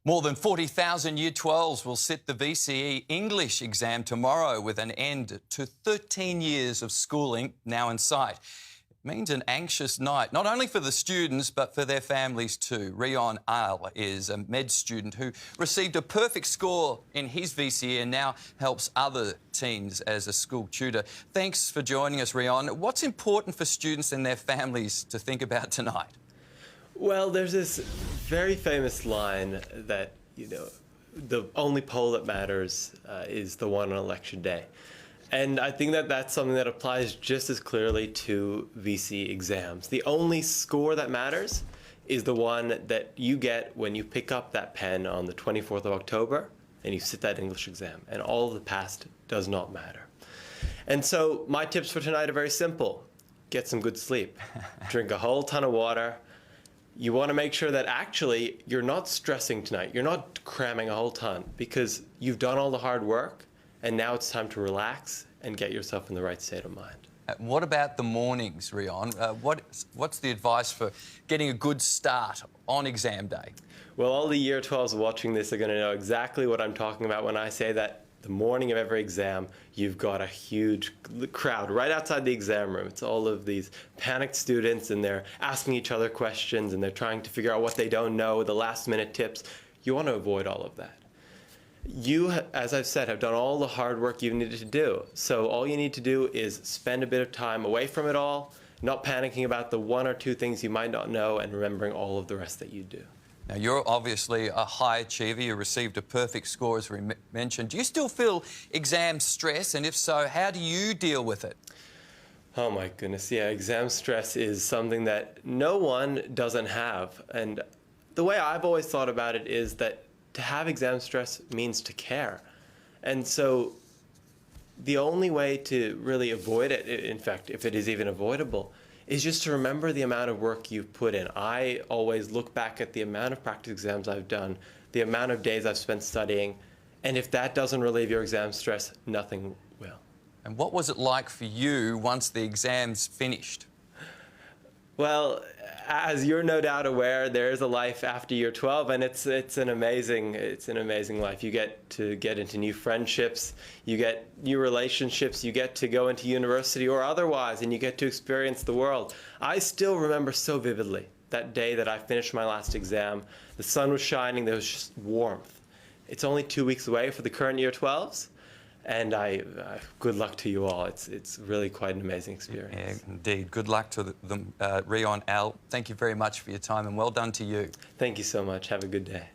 More than 40,000 Year 12s will sit the VCE English exam tomorrow with an end to 13 years of schooling now in sight. It means an anxious night, not only for the students but for their families too. Rion Ahl is a med student who received a perfect score in his VCE and now helps other teens as a school tutor. Thanks for joining us, Rion. What's important for students and their families to think about tonight? Well, there's this very famous line that, the only poll that matters is the one on election day. And I think that that's something that applies just as clearly to VC exams. The only score that matters is the one that you get when you pick up that pen on the 24th of October and you sit that English exam. And all of the past does not matter. And so my tips for tonight are very simple. Get some good sleep. Drink a whole ton of water. You want to make sure that actually you're not stressing tonight. You're not cramming a whole ton because you've done all the hard work and now it's time to relax and get yourself in the right state of mind. What about the mornings, Rion? What's the advice for getting a good start on exam day? Well, all the Year 12s watching this are going to know exactly what I'm talking about when I say that the morning of every exam, you've got a huge crowd right outside the exam room. It's all of these panicked students and they're asking each other questions and they're trying to figure out what they don't know, the last minute tips. You want to avoid all of that. You, as I've said, have done all the hard work you needed to do. So all you need to do is spend a bit of time away from it all, not panicking about the one or two things you might not know and remembering all of the rest that you do. Now, you're obviously a high achiever. You received a perfect score, as we mentioned. Do you still feel exam stress? And if so, how do you deal with it? Oh, my goodness. Yeah, exam stress is something that no one doesn't have. And the way I've always thought about it is that to have exam stress means to care. And so the only way to really avoid it, in fact, if it is even avoidable, is just to remember the amount of work you've put in. I always look back at the amount of practice exams I've done, the amount of days I've spent studying, and if that doesn't relieve your exam stress, nothing will. And what was it like for you once the exams finished? Well, as you're no doubt aware, there is a life after Year 12, and it's an amazing life. You get to get into new friendships, you get new relationships, you get to go into university or otherwise, and you get to experience the world. I still remember so vividly that day that I finished my last exam. The sun was shining, there was just warmth. It's only 2 weeks away for the current Year 12s. And good luck to you all. It's really quite an amazing experience. Yeah, indeed. Good luck to them. Rion Ahl, thank you very much for your time and well done to you. Thank you so much. Have a good day.